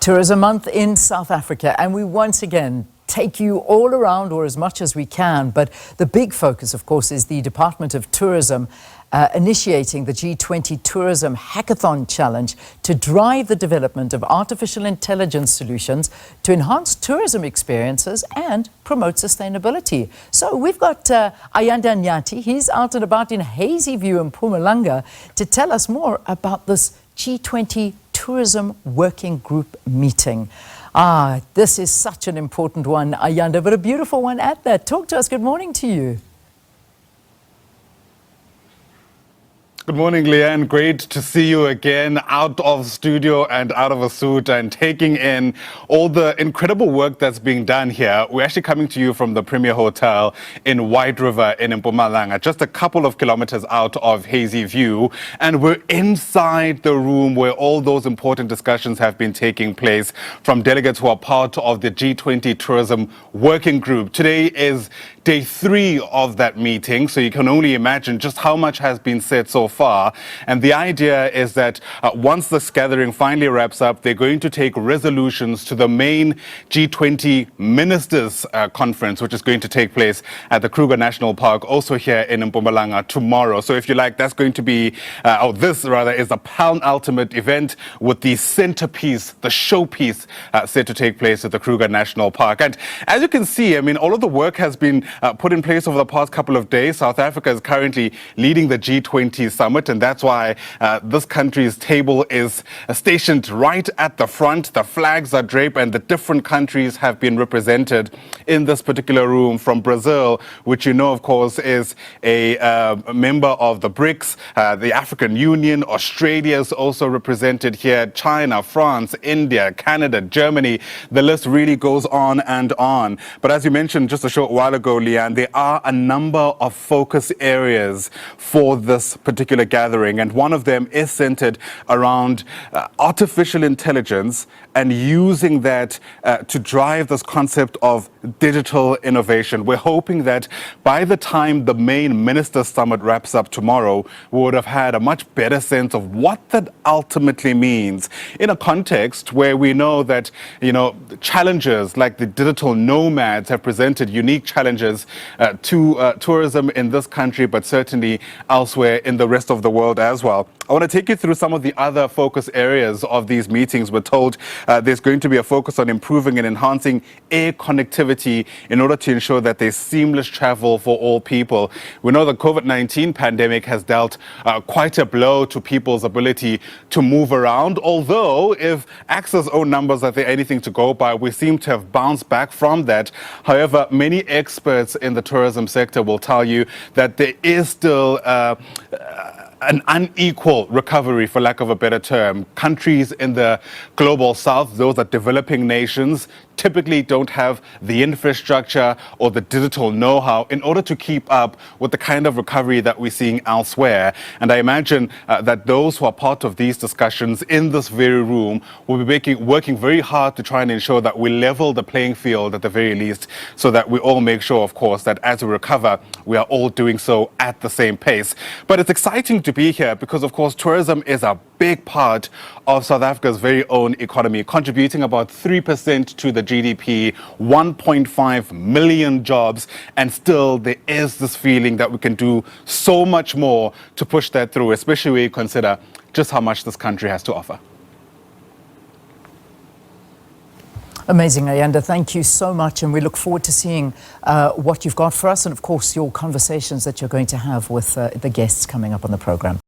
Tourism Month in South Africa, and we once again take you all around, or as much as we can. But the big focus, of course, is the Department of Tourism initiating the G20 Tourism Hackathon Challenge to drive the development of artificial intelligence solutions to enhance tourism experiences and promote sustainability. So we've got Ayanda Nyathi. He's out and about in Hazyview in Mpumalanga to tell us more about this G20 Tourism Working Group meeting. This is such an important one, Ayanda, but a beautiful one at that. Talk to us. Good morning to you. Good morning, Leanne. Great to see you again out of studio and out of a suit and taking in all the incredible work that's being done here. We're actually coming to you from the Premier Hotel in White River in Mpumalanga, just a couple of kilometers out of Hazyview. And we're inside the room where all those important discussions have been taking place from delegates who are part of the G20 Tourism Working Group. Today is day 3 of that meeting, so you can only imagine just how much has been said so far. And the idea is that once this gathering finally wraps up, they're going to take resolutions to the main G20 Ministers Conference, which is going to take place at the Kruger National Park, also here in Mpumalanga tomorrow. So if you like, that's going to be, this rather is the penultimate event with the centerpiece, the showpiece set to take place at the Kruger National Park. And as you can see, I mean, all of the work has been put in place over the past couple of days. South Africa is currently leading the G20 summit, and that's why this country's table is stationed right at the front. The flags are draped and the different countries have been represented in this particular room, from Brazil, which you know, of course, is a member of the BRICS, the African Union. Australia is also represented here, China, France, India, Canada, Germany. The list really goes on and on. But as you mentioned just a short while ago, Leanne, there are a number of focus areas for this particular gathering, and one of them is centered around artificial intelligence and using that to drive this concept of digital innovation. We're hoping that by the time the main Ministers' Summit wraps up tomorrow, we would have had a much better sense of what that ultimately means in a context where we know that, you know, challenges like the digital nomads have presented unique challenges to tourism in this country, but certainly elsewhere in the rest of the world as well. I want to take you through some of the other focus areas of these meetings. We're told there's going to be a focus on improving and enhancing air connectivity in order to ensure that there's seamless travel for all people. We know the COVID-19 pandemic has dealt quite a blow to people's ability to move around, although if AXA's own numbers are there anything to go by, we seem to have bounced back from that. However, many experts in the tourism sector will tell you that there is still an unequal recovery, for lack of a better term. Countries in the global south, those are developing nations, typically don't have the infrastructure or the digital know-how in order to keep up with the kind of recovery that we're seeing elsewhere. And I imagine that those who are part of these discussions in this very room will be working very hard to try and ensure that we level the playing field at the very least, so that we all make sure, of course, that as we recover, we are all doing so at the same pace. But it's exciting to be here because, of course, tourism is a big part of South Africa's very own economy, contributing about 3% to the GDP, 1.5 million jobs, and still there is this feeling that we can do so much more to push that through, especially when you consider just how much this country has to offer. Amazing, Ayanda. Thank you so much, and we look forward to seeing what you've got for us, and of course your conversations that you're going to have with the guests coming up on the program.